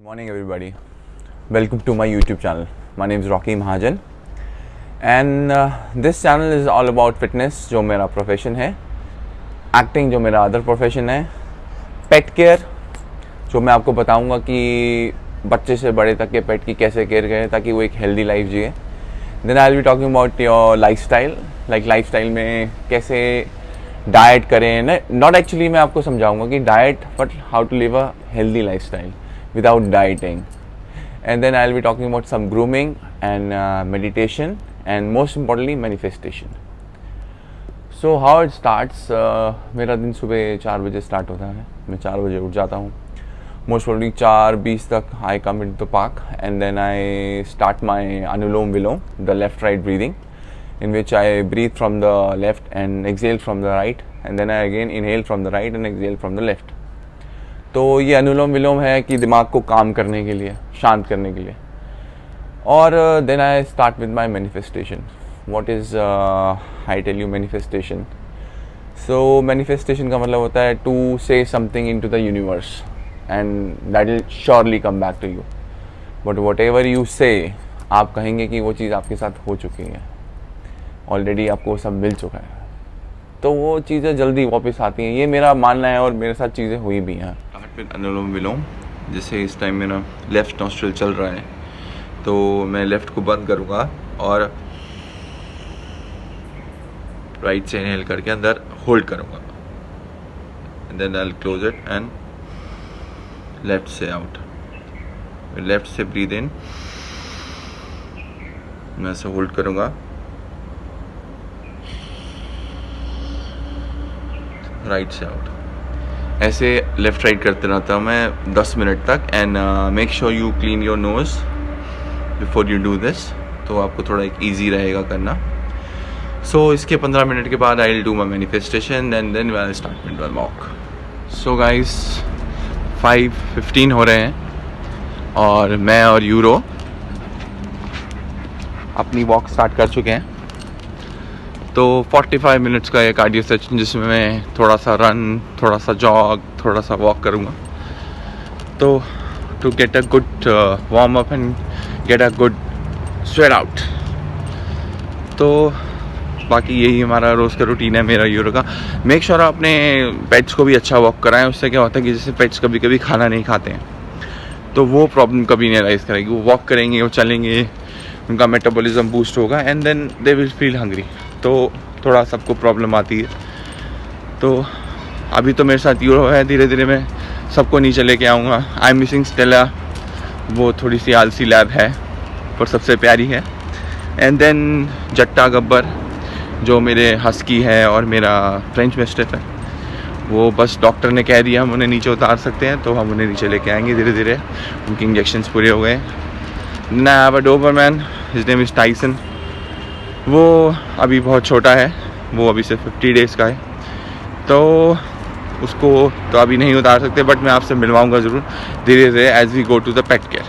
Morning everybody, welcome to my YouTube channel. My name is Rocky Mahajan and this channel is all about fitness जो मेरा profession है, acting जो मेरा other profession है, pet care जो मैं आपको बताऊंगा कि बच्चे से बड़े तक के पेट की कैसे केयर करें ताकि वो एक हेल्दी लाइफ जिए. Then I will be talking about your lifestyle, lifestyle में कैसे डाइट करें. नॉट एक्चुअली मैं आपको समझाऊंगा कि diet but how to live a healthy lifestyle without dieting. And then I'll be talking about some grooming and meditation and most importantly manifestation. So how it starts, मेरा दिन सुबह 4 बजे start होता है. मैं 4 बजे उठ जाता हूँ. Most probably 4:20 तक I come into the park and then I start my Anulom Vilom, the left right breathing, in which I breathe from the left and exhale from the right, and then I again inhale from the right and exhale from the left. तो ये अनुलोम विलोम है कि दिमाग को काम करने के लिए, शांत करने के लिए. और then I start with my manifestation. What is I tell you manifestation. So manifestation का मतलब होता है to say something into the universe and that will surely come back to you. But whatever you say, आप कहेंगे कि वो चीज़ आपके साथ हो चुकी है, ऑलरेडी आपको वो सब मिल चुका है, तो वो चीज़ें जल्दी वापस आती हैं. ये मेरा मानना है और मेरे साथ चीज़ें हुई भी हैं. फिर अनुलोम विलोम, जैसे इस टाइम मेरा लेफ़्ट नॉस्ट्रिल चल रहा है तो मैं लेफ़्ट को बंद करूँगा और राइट से इनहेल करके अंदर होल्ड करूँगा. Then I will close it and left से आउट. लेफ़्ट से ब्रीद इन, मैं ऐसे होल्ड करूँगा, राइट से आउट. ऐसे लेफ़्ट राइट करते रहता हूँ मैं 10 मिनट तक. And make sure you clean your nose before you do this, तो आपको थोड़ा एक ईजी रहेगा करना. सो इसके 15 मिनट के बाद I will do my manifestation and then I will start with my walk. So guys 5:15 हो रहे हैं और मैं और यूरो अपनी वॉक स्टार्ट कर चुके हैं. तो 45 मिनट्स का ये कार्डियो सेशन जिसमें मैं थोड़ा सा रन, थोड़ा सा जॉग, थोड़ा सा वॉक करूँगा. तो to get a good warm up and get a good sweat out. तो बाकी यही हमारा रोज़ का रूटीन है मेरा यूरो का. मेक श्योर अपने पेट्स को भी अच्छा वॉक कराएं. उससे क्या होता है कि जैसे पेट्स कभी कभी खाना नहीं खाते हैं तो वो प्रॉब्लम कभी नहीं राइज करेगी. वो वॉक करेंगे, वो चलेंगे, उनका मेटाबॉलिज्म बूस्ट होगा and then they will feel hungry. तो थोड़ा सबको प्रॉब्लम आती है. तो अभी तो मेरे साथ यूरो है, धीरे धीरे मैं सबको नीचे लेके आऊँगा. आई एम मिसिंग स्टेला, वो थोड़ी सी आलसी लैब है पर सबसे प्यारी है. एंड देन जट्टा गब्बर जो मेरे हस्की है और मेरा फ्रेंच मेस्टिफ है, वो बस डॉक्टर ने कह दिया हम उन्हें नीचे उतार सकते हैं तो हम उन्हें नीचे लेके आएंगे धीरे धीरे. उनके इंजेक्शंस पूरे हो गए. ना अब Dobermann, his name is Tyson, वो अभी बहुत छोटा है, वो अभी सिर्फ 50 डेज़ का है, तो उसको तो अभी नहीं उतार सकते. बट मैं आपसे मिलवाऊंगा ज़रूर धीरे धीरे as we go to the pet care.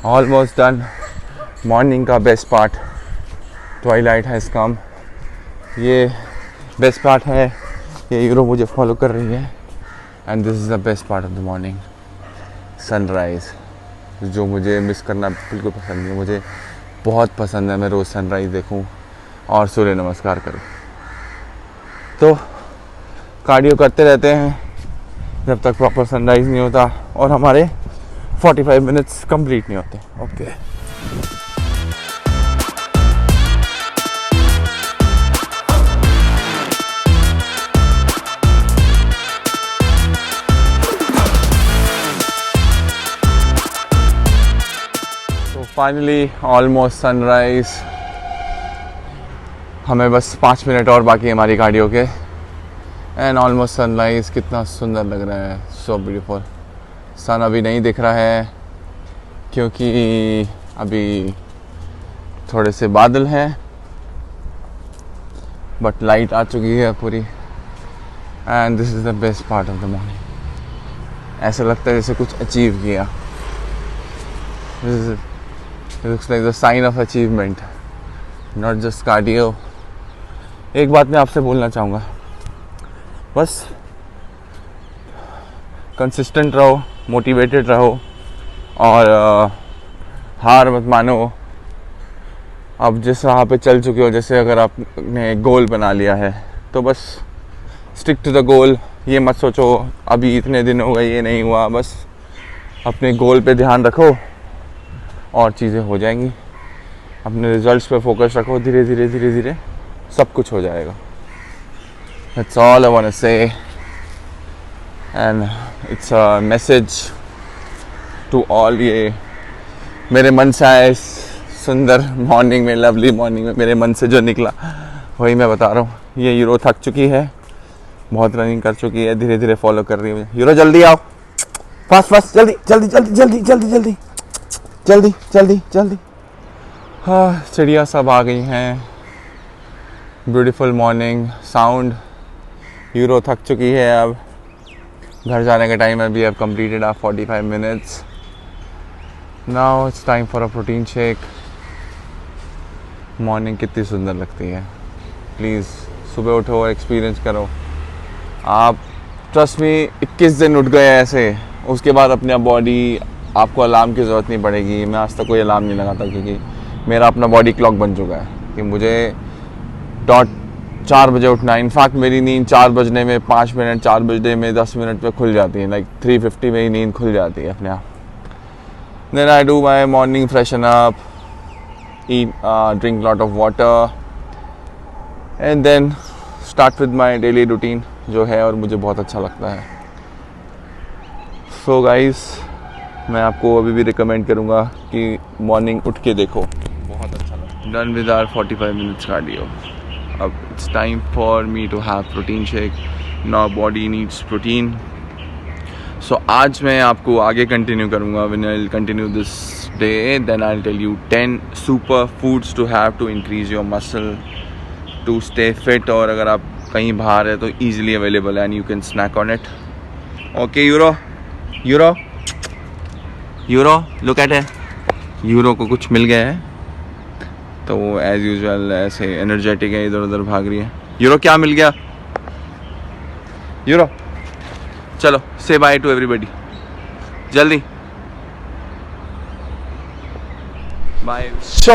Almost done. Morning का best part, twilight has come. ये बेस्ट पार्ट है. ये यूरो मुझे फॉलो कर रही है and this is the best part of the morning, sunrise, जो मुझे मिस करना बिल्कुल पसंद नहीं है. मुझे बहुत पसंद है मैं रोज़ सनराइज़ देखूं और सूर्य नमस्कार करूं. तो कार्डियो करते रहते हैं जब तक प्रॉपर सनराइज़ नहीं होता और हमारे 45 मिनट्स कंप्लीट नहीं होते. Okay finally almost sunrise. हमें बस 5 मिनट और बाकी है हमारी कार्डियो के एंड ऑलमोस्ट सनराइज़. कितना सुंदर लग रहा है, सो ब्यूटीफुल. सन अभी नहीं दिख रहा है क्योंकि अभी थोड़े से बादल हैं बट लाइट आ चुकी है पूरी. And this is the best part of the morning. ऐसा लगता है जैसे कुछ अचीव किया. It looks like the sign of achievement, not just cardio. एक बात मैं आपसे बोलना चाहूँगा, बस कंसिस्टेंट रहो, मोटिवेटेड रहो और हार मत मानो। अब जिस राह पे चल चुके हो, जैसे अगर आपने गोल बना लिया है तो बस स्टिक टू द गोल। ये मत सोचो अभी इतने दिन हो गए ये नहीं हुआ, बस अपने गोल पे ध्यान रखो और चीज़ें हो जाएंगी। अपने रिजल्ट्स पे फोकस रखो, धीरे धीरे धीरे धीरे सब कुछ हो जाएगा। That's all I want to say, and it's a message to all। ये मेरे मन से आए सुंदर मॉर्निंग में, लवली मॉर्निंग में मेरे मन से जो निकला वही मैं बता रहा हूँ। ये यूरो थक चुकी है, बहुत रनिंग कर चुकी है, धीरे धीरे फॉलो कर रही है। यूरो जल्दी आओ, फास्ट फास्ट, जल्दी जल्दी जल्दी जल्दी जल्दी जल्दी जल्दी जल्दी जल्दी। हाँ, चिड़िया सब आ गई हैं। Beautiful morning sound. यूरो थक चुकी है, अब घर जाने का टाइम है। We have completed our 45 minutes. Now it's time for a protein shake. Morning कितनी सुंदर लगती है। प्लीज़ सुबह उठो, एक्सपीरियंस करो। आप ट्रस्ट में 21 दिन उठ गए ऐसे, उसके बाद अपने बॉडी, आपको अलार्म की ज़रूरत नहीं पड़ेगी। मैं आज तक कोई अलार्म नहीं लगाता क्योंकि मेरा अपना बॉडी क्लॉक बन चुका है कि मुझे डॉट 4 बजे उठना है। इनफैक्ट मेरी नींद 4 बजने में 5 मिनट, 4 बजने में 10 मिनट पे खुल जाती है। लाइक 3:50 में ही नींद खुल जाती है अपने आप। Then I do my morning freshen up, eat, drink lot of water, and then start with my daily routine जो है और मुझे बहुत अच्छा लगता है। So guys, मैं आपको अभी भी रिकमेंड करूँगा कि मॉर्निंग उठ के देखो, बहुत अच्छा लगता है। Done with our 45 minutes cardio. अब it's time for me to have protein shake. Now body needs protein. So आज मैं आपको आगे कंटिन्यू करूँगा। When I'll continue this day, then I'll tell you 10 super foods to have to increase your muscle to stay fit। और अगर आप कहीं बाहर है तो easily available and you can snack on it। Okay euro, euro, euro, look at it। Euro को कुछ मिल गया है तो वो एज यूजुअल ऐसे एनर्जेटिक है, इधर उधर भाग रही है। यूरो क्या मिल गया? यूरो चलो से बाय टू एवरीबॉडी, जल्दी bye. So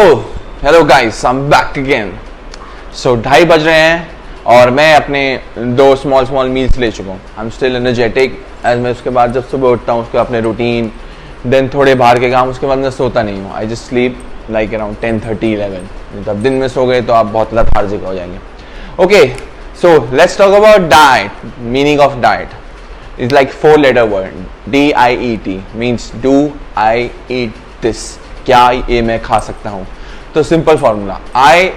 hello guys, I am back again. So 2:30 बज रहे हैं और मैं अपने 2 स्मॉल मील्स ले चुका हूँ। I am still energetic. As मैं उसके बाद जब सुबह उठता हूँ उसके अपने रूटीन, देन थोड़े बाहर के काम, उसके बाद मैं सोता नहीं हूँ। I just sleep like around 10:30, 11। जब दिन में सो गए तो आप बहुत लथार्जिक हो जाएंगे। Okay, so let's talk about diet. Meaning of diet is like 4-letter word, DIET, means do I eat this, क्या ये मैं खा सकता हूँ। तो simple formula, I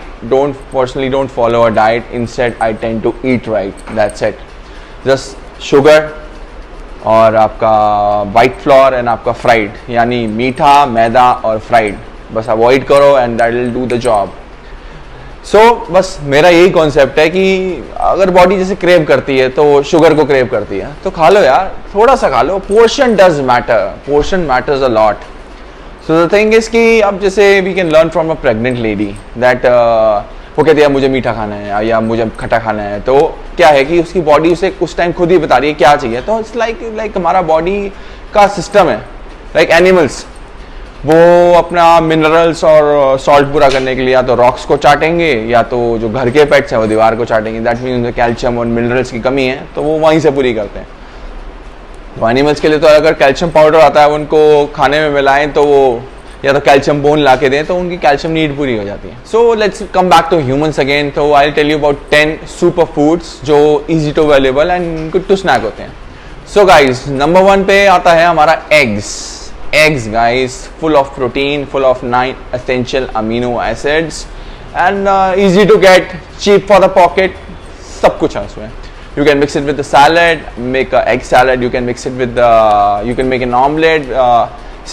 personally don't follow a diet, instead I tend to eat right, that's it। just sugar और आपका white flour and आपका fried, यानी मीठा, मैदा और fried, बस अवॉइड करो and that will do the job। सो बस मेरा यही कॉन्सेप्ट है कि अगर बॉडी जैसे क्रेव करती है तो शुगर को क्रेव करती है तो खा लो यार, थोड़ा सा खा लो। Portion does matter, portion matters a lot. So the thing is कि अब जैसे we can learn from a pregnant lady that वो कहती है मुझे मीठा खाना है या मुझे खट्टा खाना है, तो क्या है कि उसकी बॉडी उसे उस टाइम खुद ही बता रही है क्या चाहिए। तो इट्स लाइक हमारा बॉडी का सिस्टम है, लाइक एनिमल्स, वो अपना मिनरल्स और सॉल्ट पूरा करने के लिए या तो रॉक्स को चाटेंगे या तो जो घर के पेट्स हैं वो दीवार को चाटेंगे। दैट मीन्स कैल्शियम और मिनरल्स की कमी है तो वो वहीं से पूरी करते हैं। तो एनिमल्स के लिए तो अगर कैल्शियम पाउडर आता है उनको खाने में मिलाएं तो वो या तो कैल्शियम बोन ला के दें तो उनकी कैल्शियम नीड पूरी हो जाती है। So let's come back to humans again. तो I tell you about 10 super foods जो easy to available and good to snack होते हैं। सो गाइज, नंबर 1 पे आता है हमारा eggs. Eggs guys, full of protein, full of 9 essential amino acids and easy to get, cheap for the pocket, सब कुछ है उसमें। You can mix it with the salad, make a egg salad, you can mix it with the, you can make an omelette।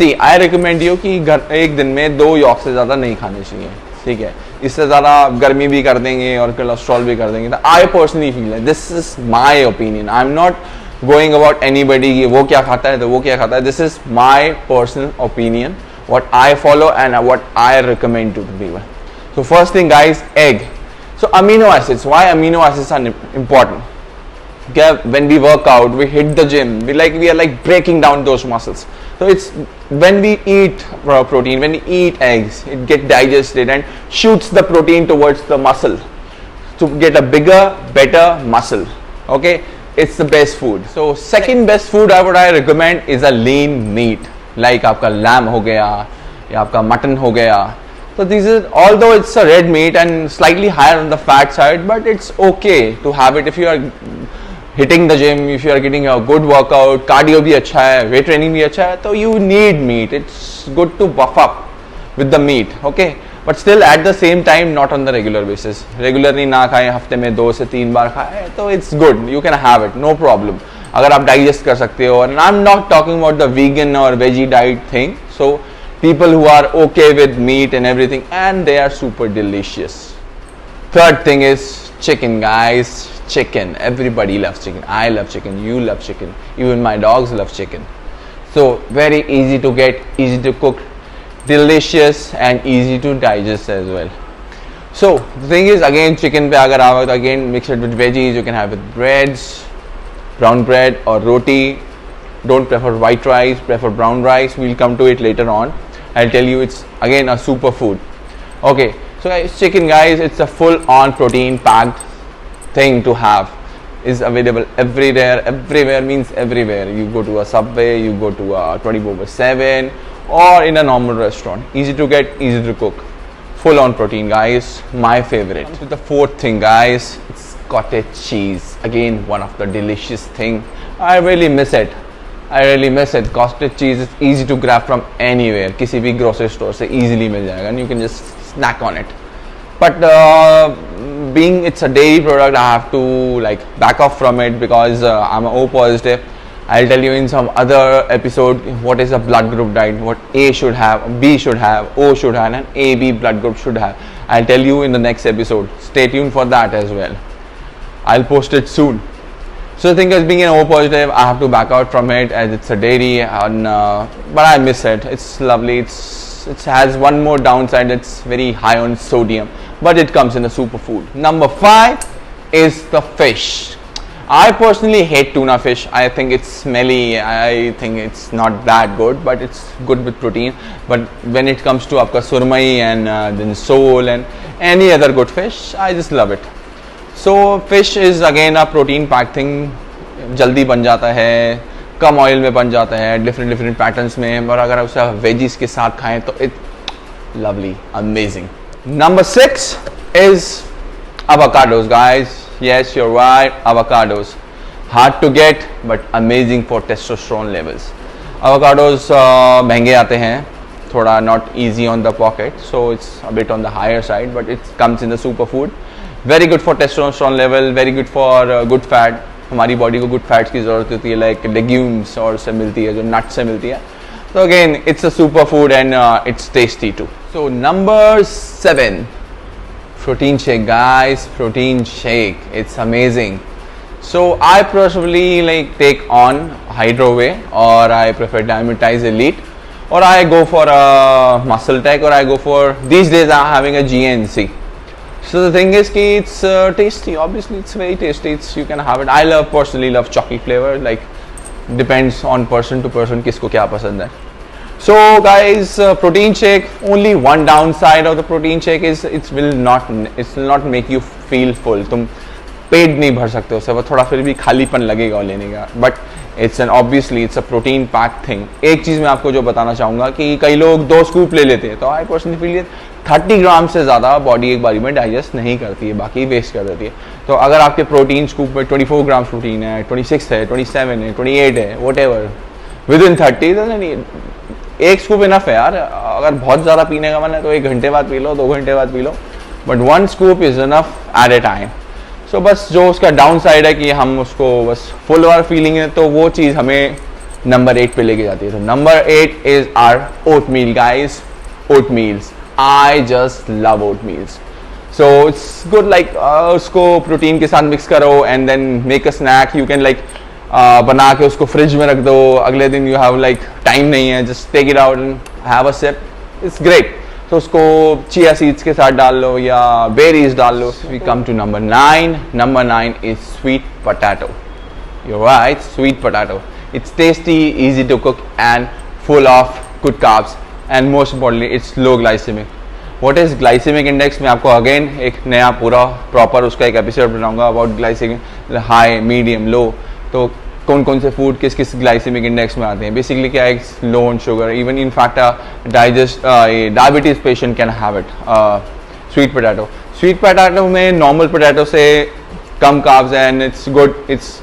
See, I recommend you कि एक दिन में 2 York से ज़्यादा नहीं खाने चाहिए, ठीक है? इससे ज़्यादा गर्मी भी कर देंगे और कोलेस्ट्रॉल भी कर देंगे। तो I personally feel like this is my opinion, I'm not going about anybody कि वो क्या खाता है तो वो क्या खाता है। This is my personal opinion, what I follow and what I recommend to people। So first thing guys, egg। So amino acids, why amino acids are important? when we work out, we hit the gym, we are like breaking down those muscles. So it's when we eat protein, when we eat eggs, it gets digested and shoots the protein towards the muscle to get a bigger, better muscle. Okay, it's the best food. So second best food I recommend is a lean meat, like आपका lamb हो गया या आपका mutton हो गया. So this is, although it's a red meat and slightly higher on the fat side, but it's okay to have it if you are hitting the gym, if you are getting a good workout, cardio भी अच्छा है, weight training भी अच्छा है, तो you need meat. It's good to buff up with the meat, okay? But still at the same time not on the regular basis. Regularly ना खाएं, हफ्ते में 2 से 3 बार खाएं, तो it's good. You can have it, no problem. अगर आप digest कर सकते हो, and I'm not talking about the vegan or veggie diet thing. So people who are okay with meat and everything, and they are super delicious. Third thing is chicken, guys. Chicken. Everybody loves chicken. I love chicken. You love chicken. Even my dogs love chicken. So very easy to get, easy to cook, delicious and easy to digest as well. So the thing is, again, chicken pe agar aave to again mix it with veggies. You can have with breads, brown bread or roti. Don't prefer white rice, prefer brown rice. We'll come to it later on. I'll tell you, it's again a superfood. Okay, so guys, chicken, guys, it's a full-on protein-packed thing to have. Is available everywhere. Everywhere means everywhere. You go to a Subway, you go to a 24/7, or in a normal restaurant. Easy to get, easy to cook. Full-on protein, guys. My favorite. Come to the fourth thing, guys. It's cottage cheese. Again, one of the delicious thing. I really miss it. Cottage cheese is easy to grab from anywhere. किसी भी grocery store से easily मिल जाएगा, and you can just snack on it. But being it's a dairy product, I have to like back off from it because I'm O positive. I'll tell you in some other episode what is a blood group diet, what A should have, B should have, O should have, and AB blood group should have. I'll tell you in the next episode. Stay tuned for that as well. I'll post it soon. So the thing is, being an O positive, I have to back out from it as it's a dairy, and but I miss it. It's lovely. It has one more downside. It's very high on sodium, but it comes in a superfood. Number 5 is the fish. I personally hate tuna fish. I think it's smelly. I think it's not that good, but it's good with protein. But when it comes to आपका सुरमई and then sole and any other good fish, I just love it. So fish is again a protein packed thing. जल्दी बन जाता है, कम oil में बन जाता है, डिफरेंट पैटर्न्स में, और अगर उसे वेजीज के साथ खाएं तो it lovely, amazing. Number 6 is avocados, guys. Yes, you're right, avocados. Hard to get but amazing for testosterone levels. Avocados महंगे आते हैं, थोड़ा not easy on the pocket, so it's a bit on the higher side, but it comes in the superfood. Very good for testosterone level, very good for good fat. हमारी body को good fats की ज़रूरत होती है, like legumes और से मिलती है, जो नट से मिलती है. तो again it's a super food and it's tasty too. So number 7, protein shake, guys. Protein shake, it's amazing. So I personally like take on Hydroway, or I prefer Dymatize Elite, or I go for a Muscle Tech, or I go for, these days I'm having a GNC. So the thing is कि it's tasty. Obviously it's very tasty. You can have it. I personally love chocolate flavor. Like depends on person to person किसको क्या पसंद है. So guys, protein shake, only one downside of the protein shake is it will not make you feel full. तुम पेट नहीं भर सकते उससे, वो थोड़ा फिर भी खालीपन लगेगा लेने का. But obviously it's a protein packed thing. एक चीज़ मैं आपको जो बताना चाहूँगा कि कई लोग 2 स्कूप ले लेते हैं, तो I personally feel 30 ग्राम से ज़्यादा बॉडी एक बारी में डाइजेस्ट नहीं करती है, बाकी वेस्ट कर देती है. तो अगर आपके प्रोटीन स्कूप में 24 ग्राम प्रोटीन है, 26 है, 27 है, 28 है, वट एवर, विद इन 30, तो एक स्कूप इनफ है यार. अगर बहुत ज़्यादा पीने का मन है तो 1 घंटे बाद पी लो, 2 घंटे बाद पी लो, but 1 scoop is enough at a time. So बस जो उसका डाउन साइड है कि हम उसको बस फुल वाला फीलिंग है, तो वो चीज़ हमें नंबर 8 पे लेके जाती है. तो number 8 is our oat meal, guys. Oat meals, I just love oatmeals. So it's good, like उसको प्रोटीन के साथ मिक्स करो and then make a snack. You can like बना के उसको फ्रिज में रख दो, अगले दिन you have like टाइम नहीं है, just take it out and have a sip. It's great. तो उसको chia seeds के साथ डाल लो या berries डाल लो. We come to number 9. Number 9 is sweet potato. You're right, sweet potato. It's tasty, easy to cook and full of good carbs and most importantly it's low glycemic. What is glycemic index? मैं आपको again एक नया पूरा proper उसका एक episode बनाऊंगा about glycaemic high, medium, लो. तो कौन कौन से फूड किस किस ग्लाइसेमिक इंडेक्स में आते हैं. बेसिकली क्या है, low on sugar. Even in fact diabetes patient can have it. Sweet potato. Sweet potato में नॉर्मल पोटैटो से कम carbs and it's good, it's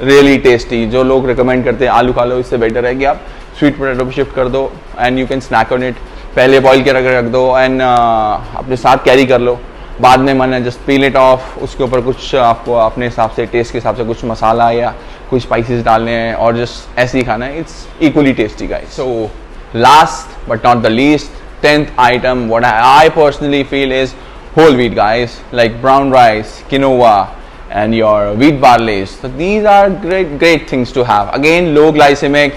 really tasty. जो लोग रिकमेंड करते हैं आलू खा लो, इससे बेटर है कि आप स्वीट पोटैटो पे शिफ्ट कर दो and you can snack on it. पहले बॉईल करके रख दो एंड अपने साथ कैरी कर लो. बाद में मन है जस्ट पील इट ऑफ. उसके ऊपर कुछ आपको अपने हिसाब से टेस्ट के हिसाब से कुछ मसाला या कुछ स्पाइसेस डालने हैं और जस्ट ऐसे ही खाना है. It's equally tasty guys. So last but not the least, 10th item what I personally feel is whole wheat guys, like brown rice, quinoa and your wheat barleys. So these are great things to have. Again, low glycemic,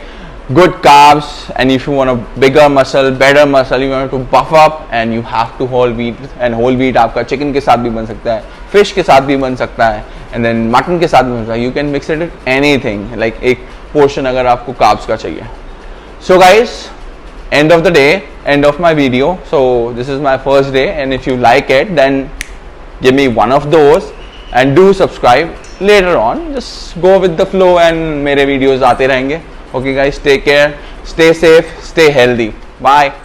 good carbs, and if you want a bigger muscle, better muscle, you want to buff up and you have to whole wheat. And whole wheat आपका chicken के साथ भी बन सकता है, fish के साथ भी बन सकता है, and then mutton के साथ भी बन सकता है. You can mix it with anything, like एक portion अगर आपको carbs का चाहिए. So guys, end of the day, end of my video. So this is my first day and if you like it then give me one of those and do subscribe. Later on just go with the flow and मेरे videos आते रहेंगे. Okay guys, take care, stay safe, stay healthy. Bye.